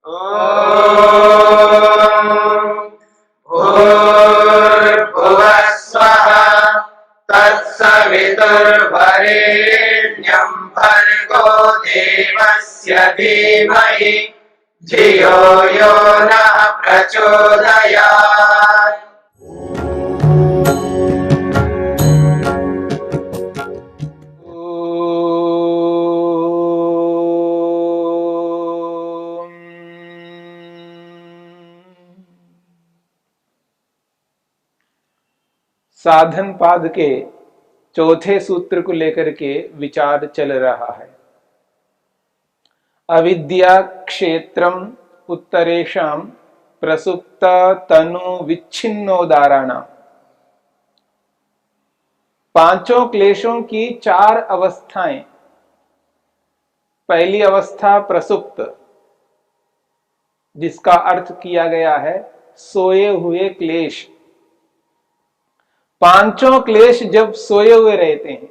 भूर्भुवः स्वः तत्सवितुर्वरेण्यं भर्गो देवस्य धीमहि धियो यो नः प्रचोदयात्। साधन पाद के चौथे सूत्र को लेकर के विचार चल रहा है। अविद्या क्षेत्रम उत्तरेशम प्रसुप्त तनु विच्छिन्नोदाराणाम। पांचों क्लेशों की चार अवस्थाएं। पहली अवस्था प्रसुप्त, जिसका अर्थ किया गया है सोए हुए क्लेश। पांचों क्लेश जब सोए हुए रहते हैं,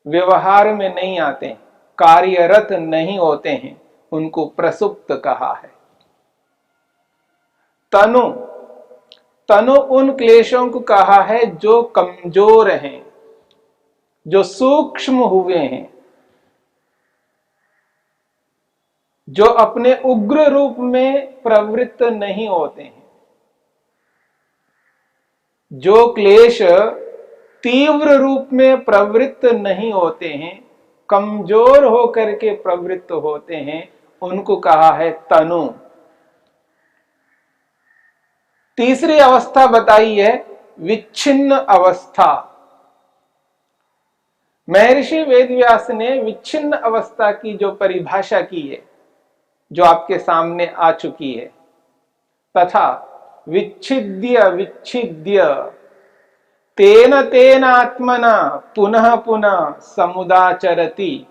व्यवहार में नहीं आते हैं, कार्यरत नहीं होते हैं, उनको प्रसुप्त कहा है। तनु, तनु उन क्लेशों को कहा है जो कमजोर हैं, जो सूक्ष्म हुए हैं, जो अपने उग्र रूप में प्रवृत्त नहीं होते हैं। जो क्लेश तीव्र रूप में प्रवृत्त नहीं होते हैं, कमजोर होकर के प्रवृत्त होते हैं, उनको कहा है तनु। तीसरी अवस्था बताई है विच्छिन्न अवस्था। महर्षि वेदव्यास ने विच्छिन्न अवस्था की जो परिभाषा की है, जो आपके सामने आ चुकी है, तथा विच्छिद्य विच्छिद्य तेन तेन आत्मना पुनः पुनः समुदाचरति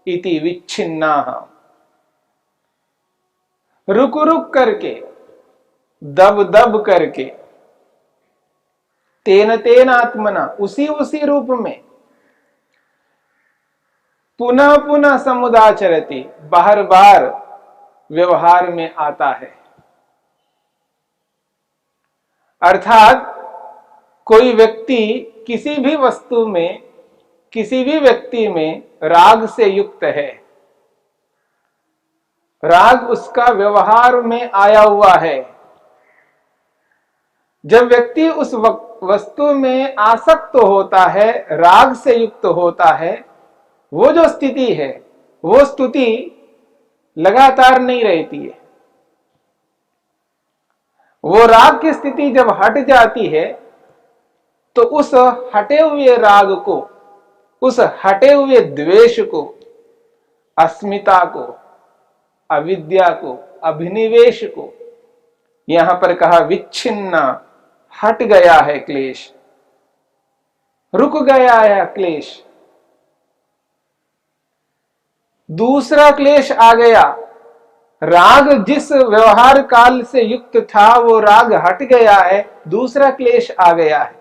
इति विच्छिन्नाः। रुक रुक करके, दब दब करके, तेन तेन आत्मना उसी उसी रूप में, पुनः पुनः समुदाचरति बार बार व्यवहार में आता है। अर्थात कोई व्यक्ति किसी भी वस्तु में, किसी भी व्यक्ति में राग से युक्त है, राग उसका व्यवहार में आया हुआ है। जब व्यक्ति उस वस्तु में आसक्त होता है, राग से युक्त होता है, वो जो स्थिति है, वो स्थिति लगातार नहीं रहती है। वो राग की स्थिति जब हट जाती है, तो उस हटे हुए राग को, उस हटे हुए द्वेष को, अस्मिता को, अविद्या को, अभिनिवेश को, यहां पर कहा विच्छिन्ना, हट गया है क्लेश, रुक गया है क्लेश। दूसरा क्लेश आ गया, राग जिस व्यवहार काल से युक्त था वो राग हट गया है, दूसरा क्लेश आ गया है।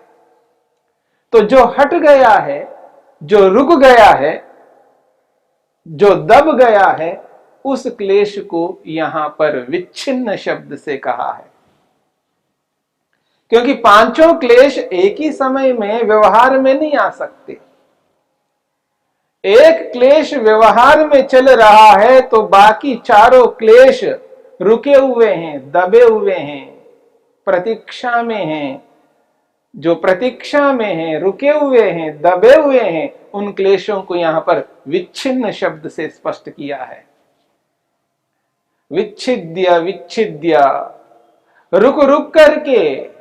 तो जो हट गया है, जो रुक गया है, जो दब गया है, उस क्लेश को यहां पर विच्छिन्न शब्द से कहा है। क्योंकि पांचों क्लेश एक ही समय में व्यवहार में नहीं आ सकते। एक क्लेश व्यवहार में चल रहा है तो बाकी चारों क्लेश रुके हुए हैं, दबे हुए हैं, प्रतीक्षा में हैं। जो प्रतीक्षा में हैं, रुके हुए हैं, दबे हुए हैं, उन क्लेशों को यहां पर विच्छिन्न शब्द से स्पष्ट किया है। विच्छिद्य विच्छिद्य, रुक रुक करके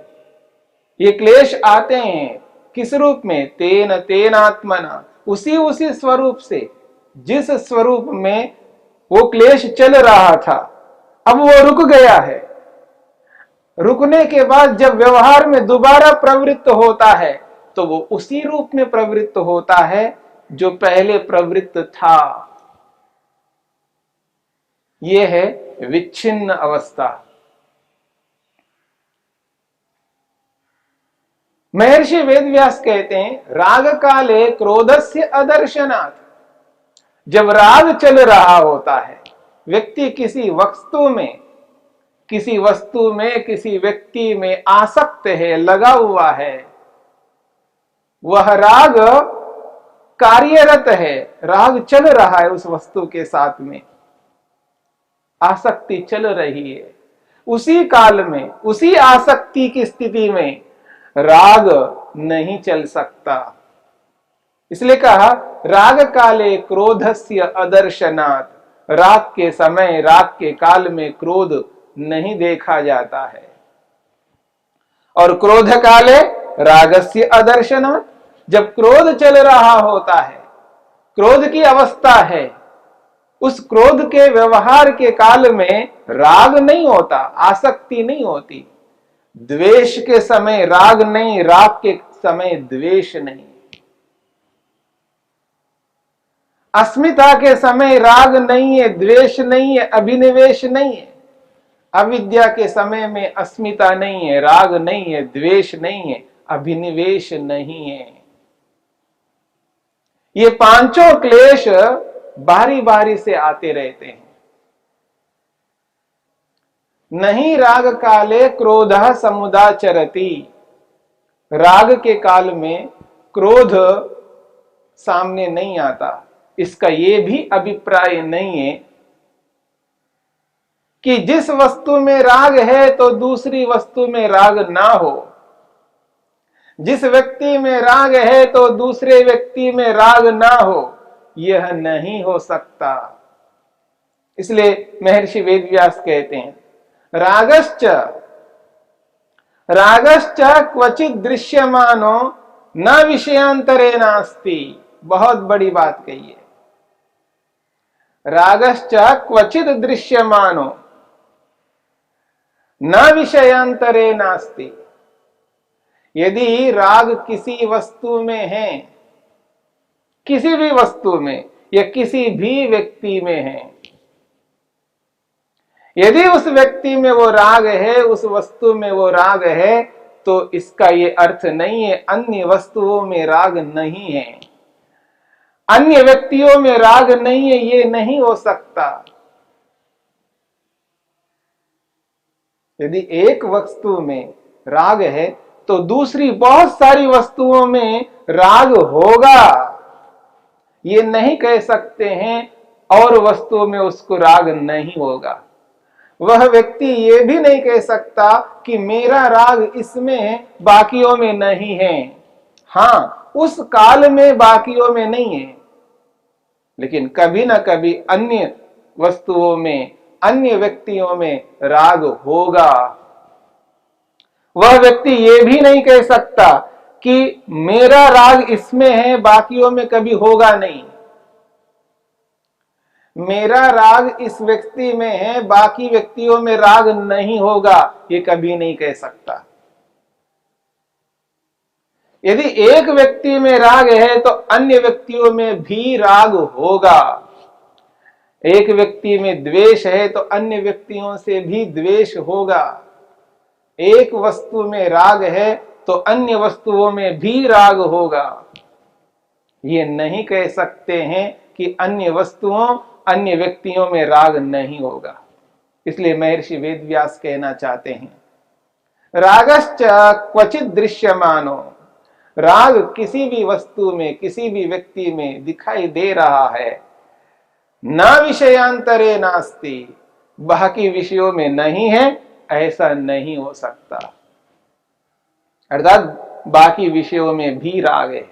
ये क्लेश आते हैं। किस रूप में? तेन तेन आत्मना, उसी उसी स्वरूप से, जिस स्वरूप में वो क्लेश चल रहा था, अब वो रुक गया है। रुकने के बाद जब व्यवहार में दोबारा प्रवृत्त होता है, तो वो उसी रूप में प्रवृत्त होता है जो पहले प्रवृत्त था। यह है विच्छिन्न अवस्था। महर्षि वेदव्यास कहते हैं, राग काले क्रोधस्य अदर्शनात्, जब राग चल रहा होता है, व्यक्ति किसी वस्तु में किसी व्यक्ति में आसक्त है, लगा हुआ है, वह राग कार्यरत है, राग चल रहा है, उस वस्तु के साथ में आसक्ति चल रही है, उसी काल में उसी आसक्ति की स्थिति में राग नहीं चल सकता। इसलिए कहा राग काले क्रोधस्य अदर्शनात्, राग के समय, राग के काल में क्रोध नहीं देखा जाता है। और क्रोध काले रागस्य अदर्शनात्, जब क्रोध चल रहा होता है, क्रोध की अवस्था है, उस क्रोध के व्यवहार के काल में राग नहीं होता, आसक्ति नहीं होती। द्वेष के समय राग नहीं, राग के समय द्वेष नहीं। अस्मिता के समय राग नहीं है, द्वेष नहीं है, अभिनिवेश नहीं है। अविद्या के समय में अस्मिता नहीं है, राग नहीं है, द्वेष नहीं है, अभिनिवेश नहीं है। ये पांचों क्लेश बारी बारी से आते रहते हैं। नहीं राग काले क्रोधः समुदाचरति, राग के काल में क्रोध सामने नहीं आता। इसका यह भी अभिप्राय नहीं है कि जिस वस्तु में राग है तो दूसरी वस्तु में राग ना हो, जिस व्यक्ति में राग है तो दूसरे व्यक्ति में राग ना हो, यह नहीं हो सकता। इसलिए महर्षि वेदव्यास कहते हैं रागश्च क्वचित दृश्यमानो न विषयांतरे नास्ति। बहुत बड़ी बात कही है। रागश्च क्वचित दृश्यमानो न विषयांतरे नास्ति। यदि राग किसी वस्तु में है, किसी भी वस्तु में या किसी भी व्यक्ति में है, यदि उस व्यक्ति में वो राग है, उस वस्तु में वो राग है, तो इसका ये अर्थ नहीं है अन्य वस्तुओं में राग नहीं है, अन्य व्यक्तियों में राग नहीं है। ये नहीं हो सकता। यदि एक वस्तु में राग है तो दूसरी बहुत सारी वस्तुओं में राग होगा। ये नहीं कह सकते हैं और वस्तुओं में उसको राग नहीं होगा। वह व्यक्ति ये भी नहीं कह सकता कि मेरा राग इसमें है, बाकियों में नहीं है। हां, उस काल में बाकियों में नहीं है, लेकिन कभी ना कभी अन्य वस्तुओं में, अन्य व्यक्तियों में राग होगा। वह व्यक्ति ये भी नहीं कह सकता कि मेरा राग इसमें है, बाकियों में कभी होगा नहीं। मेरा राग इस व्यक्ति में है, बाकी व्यक्तियों में राग नहीं होगा, ये कभी नहीं कह सकता। यदि एक व्यक्ति में राग है तो अन्य व्यक्तियों में भी राग होगा। एक व्यक्ति में द्वेष है तो अन्य व्यक्तियों से भी द्वेष होगा। एक वस्तु में राग है तो अन्य वस्तुओं में भी राग होगा। ये नहीं कह सकते हैं कि अन्य वस्तुओं, अन्य व्यक्तियों में राग नहीं होगा। इसलिए महर्षि वेदव्यास कहना चाहते हैं रागश्च क्वचित दृश्यमानो, राग किसी भी वस्तु में, किसी भी व्यक्ति में दिखाई दे रहा है। न विषयांतरे नास्ति, बाकी विषयों में नहीं है, ऐसा नहीं हो सकता। अर्थात बाकी विषयों में भी राग है।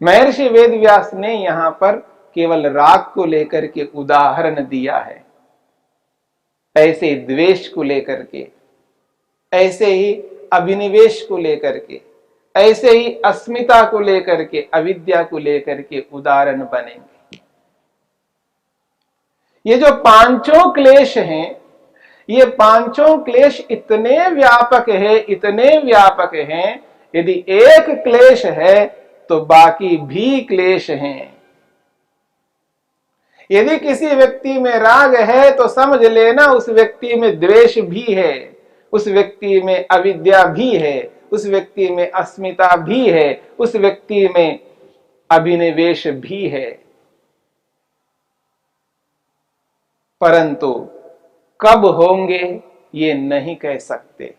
महर्षि वेदव्यास ने यहां पर केवल राग को लेकर के उदाहरण दिया है। ऐसे द्वेष को लेकर के, ऐसे ही अभिनिवेश को लेकर के, ऐसे ही अस्मिता को लेकर के, अविद्या को लेकर के उदाहरण बनेंगे। ये जो पांचों क्लेश हैं, ये पांचों क्लेश इतने व्यापक है, इतने व्यापक हैं, यदि एक क्लेश है तो बाकी भी क्लेश हैं। यदि किसी व्यक्ति में राग है तो समझ लेना उस व्यक्ति में द्वेष भी है, उस व्यक्ति में अविद्या भी है, उस व्यक्ति में अस्मिता भी है, उस व्यक्ति में अभिनिवेश भी है। परंतु कब होंगे ये नहीं कह सकते।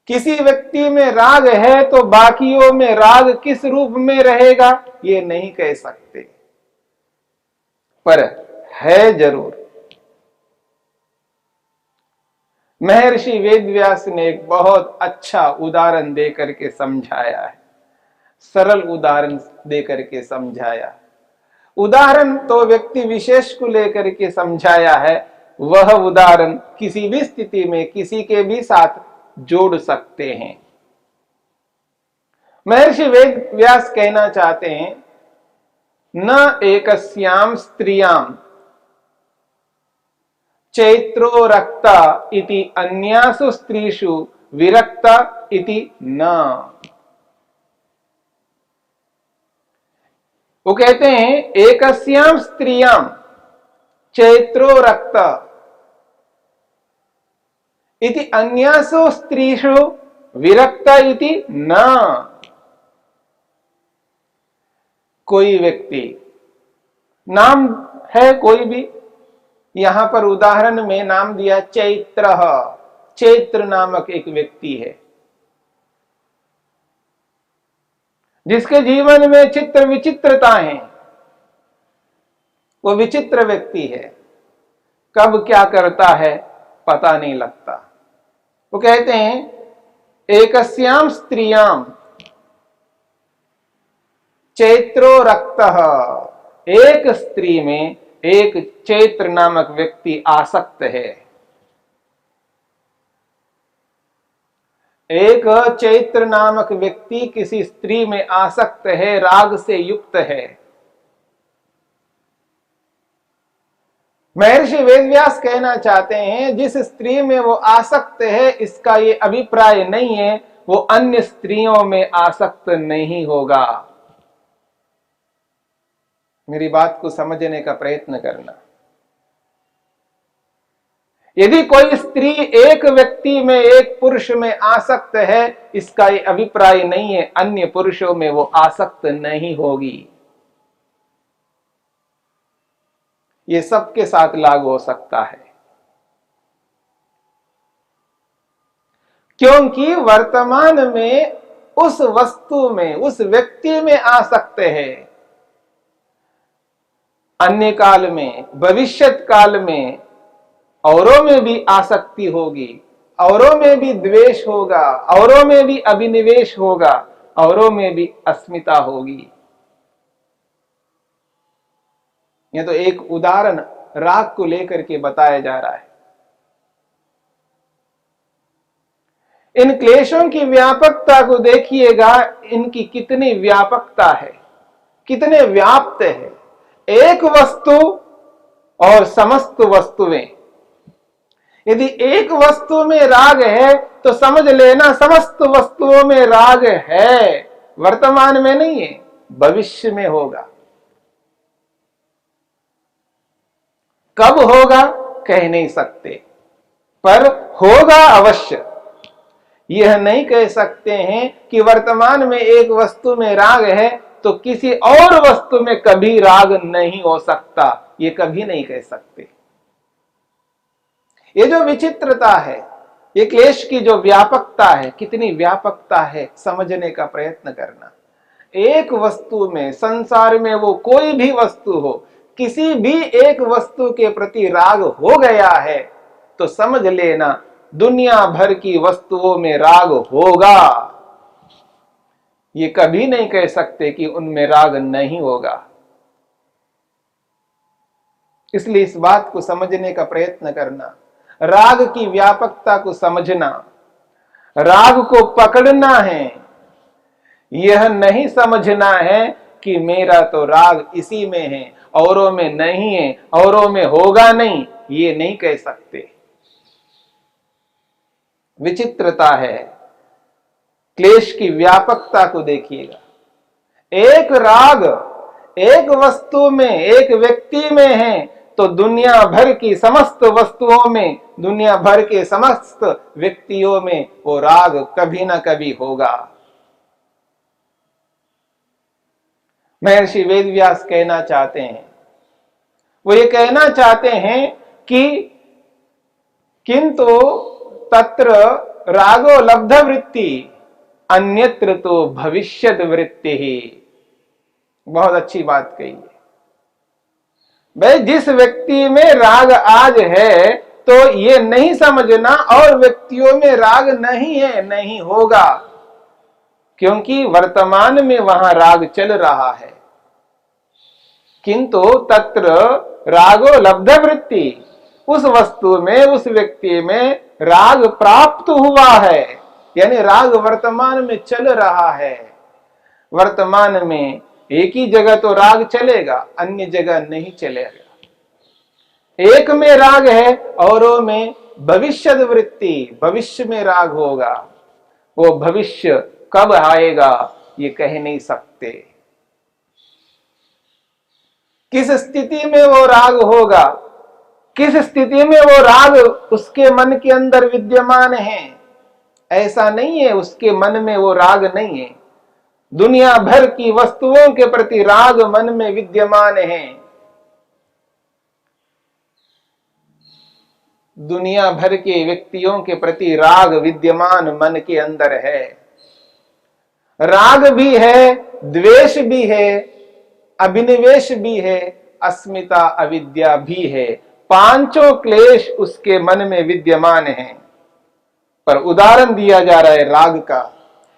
किसी व्यक्ति में राग है तो बाकियों में राग किस रूप में रहेगा ये नहीं कह सकते, पर है जरूर। महर्षि वेदव्यास ने एक बहुत अच्छा उदाहरण देकर के समझाया है, सरल उदाहरण देकर के समझाया। उदाहरण तो व्यक्ति विशेष को लेकर के समझाया है, वह उदाहरण किसी भी स्थिति में किसी के भी साथ जोड़ सकते हैं। महर्षि वेदव्यास कहना चाहते हैं, न एकस्याम स्त्रियाम चैत्रो रक्ता इति अन्यासु स्त्रीषु विरक्ता इति न। वो कहते हैं एकस्याम स्त्रियाम चैत्रो रक्ता इति अन्यासु स्त्रीषु विरक्ता इति न। कोई व्यक्ति, नाम है कोई भी, यहां पर उदाहरण में नाम दिया चैत्र। चैत्र नामक एक व्यक्ति है जिसके जीवन में चित्र विचित्रता है, वो विचित्र व्यक्ति है, कब क्या करता है पता नहीं लगता। वो कहते हैं एकस्याम स्त्रियाम चैत्रो रक्तः, एक स्त्री में एक चैत्र नामक व्यक्ति आसक्त है। एक चैत्र नामक व्यक्ति किसी स्त्री में आसक्त है, राग से युक्त है। महर्षि वेदव्यास कहना चाहते हैं जिस स्त्री में वो आसक्त है, इसका ये अभिप्राय नहीं है वो अन्य स्त्रियों में आसक्त नहीं होगा। मेरी बात को समझने का प्रयत्न करना। यदि कोई स्त्री एक व्यक्ति में, एक पुरुष में आसक्त है, इसका ये अभिप्राय नहीं है अन्य पुरुषों में वो आसक्त नहीं होगी। ये सबके साथ लागू हो सकता है, क्योंकि वर्तमान में उस वस्तु में, उस व्यक्ति में आसक्त है। अन्य काल में, भविष्यत काल में औरों में भी आसक्ति होगी, औरों में भी द्वेष होगा, औरों में भी अभिनिवेश होगा, औरों में भी अस्मिता होगी। यह तो एक उदाहरण राग को लेकर के बताया जा रहा है। इन क्लेशों की व्यापकता को देखिएगा, इनकी कितनी व्यापकता है, कितने व्याप्त है। एक वस्तु और समस्त वस्तुएं, यदि एक वस्तु में राग है तो समझ लेना समस्त वस्तुओं में राग है। वर्तमान में नहीं है, भविष्य में होगा। कब होगा कह नहीं सकते, पर होगा अवश्य। यह नहीं कह सकते हैं कि वर्तमान में एक वस्तु में राग है तो किसी और वस्तु में कभी राग नहीं हो सकता, ये कभी नहीं कह सकते। ये जो विचित्रता है, ये क्लेश की जो व्यापकता है, कितनी व्यापकता है समझने का प्रयत्न करना। एक वस्तु में, संसार में वो कोई भी वस्तु हो, किसी भी एक वस्तु के प्रति राग हो गया है तो समझ लेना दुनिया भर की वस्तुओं में राग होगा। ये कभी नहीं कह सकते कि उनमें राग नहीं होगा। इसलिए इस बात को समझने का प्रयत्न करना, राग की व्यापकता को समझना, राग को पकड़ना है। यह नहीं समझना है कि मेरा तो राग इसी में है, औरों में नहीं है, औरों में होगा नहीं, ये नहीं कह सकते। विचित्रता है। क्लेश की व्यापकता को देखिएगा। एक राग एक वस्तु में, एक व्यक्ति में है तो दुनिया भर की समस्त वस्तुओं में, दुनिया भर के समस्त व्यक्तियों में वो राग कभी ना कभी होगा। महर्षि वेदव्यास कहना चाहते हैं वो ये कहना चाहते हैं कि किंतु तत्र रागो लब्ध वृत्ति अन्यत्र तो भविष्यत वृत्ति ही। बहुत अच्छी बात कही है भाई। जिस व्यक्ति में राग आज है तो ये नहीं समझना और व्यक्तियों में राग नहीं है, नहीं होगा, क्योंकि वर्तमान में वहां राग चल रहा है। किंतु तत्र रागो लब्ध वृत्ति, उस वस्तु में उस व्यक्ति में राग प्राप्त हुआ है, यानी राग वर्तमान में चल रहा है। वर्तमान में एक ही जगह तो राग चलेगा, अन्य जगह नहीं चलेगा। एक में राग है औरों में भविष्यद वृत्ति, भविष्य में राग होगा। वो भविष्य कब आएगा ये कह नहीं सकते। किस स्थिति में वो राग होगा, किस स्थिति में वो राग उसके मन के अंदर विद्यमान है, ऐसा नहीं है उसके मन में वो राग नहीं है। दुनिया भर की वस्तुओं के प्रति राग मन में विद्यमान है। दुनिया भर के व्यक्तियों के प्रति राग विद्यमान मन के अंदर है। राग भी है, द्वेष भी है, अभिनिवेश भी है, अस्मिता अविद्या भी है। पांचों क्लेश उसके मन में विद्यमान हैं। पर उदाहरण दिया जा रहा है राग का।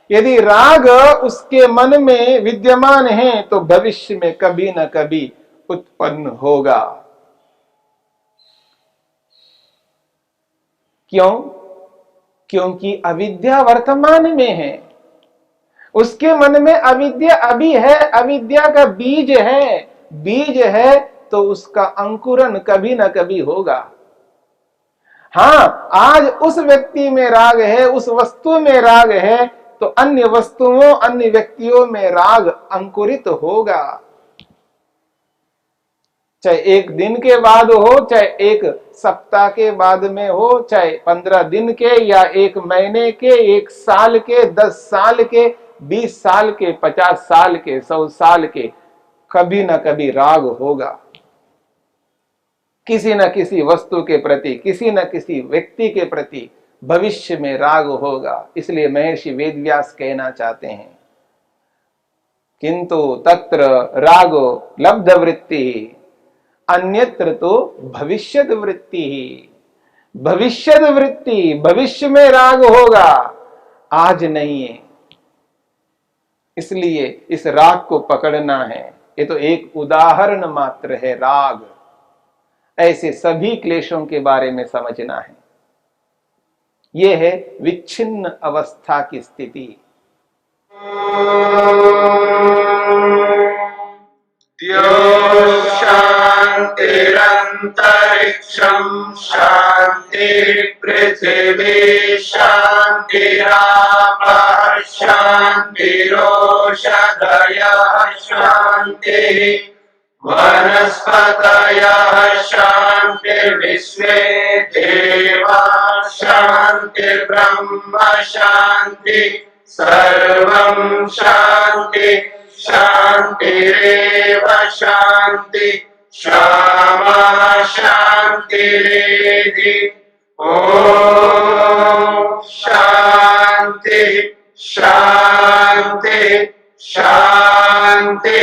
यदि राग उसके मन में विद्यमान है तो भविष्य में कभी न कभी उत्पन्न होगा। क्यों? क्योंकि अविद्या वर्तमान में है, उसके मन में अविद्या अभी है, अविद्या का बीज है। बीज है तो उसका अंकुरन कभी न कभी होगा। हाँ, आज उस व्यक्ति में राग है, उस वस्तु में राग है, तो अन्य वस्तुओं अन्य व्यक्तियों में राग अंकुरित होगा। चाहे एक दिन के बाद हो, चाहे एक सप्ताह के बाद में हो, चाहे 15 दिन के या एक महीने के, एक साल के, 10 साल के, 20 साल के, 50 साल के, 100 साल के, कभी ना कभी राग होगा। किसी न किसी वस्तु के प्रति, किसी न किसी व्यक्ति के प्रति भविष्य में राग होगा। इसलिए महर्षि वेदव्यास कहना चाहते हैं किंतु तत्र रागो लब्ध वृत्ति अन्यत्र तो भविष्यद वृत्ति ही। भविष्यद वृत्ति, भविष्य में राग होगा, आज नहीं है। इसलिए इस राग को पकड़ना है। ये तो एक उदाहरण मात्र है राग। ऐसे सभी क्लेशों के बारे में समझना है। यह है विच्छिन्न अवस्था की स्थिति। शांतिरंतरिक्षं शांति पृथिवी शांतिरापः शांतिरोषधयः शांतिः वनस्पतयः शांतिर्विश्वे देवाः शांतिर्ब्रह्म शांति सर्वं शांति शांतिरेव शांति क्षमा शांतिरेधि। ओम शांति शांति शांति।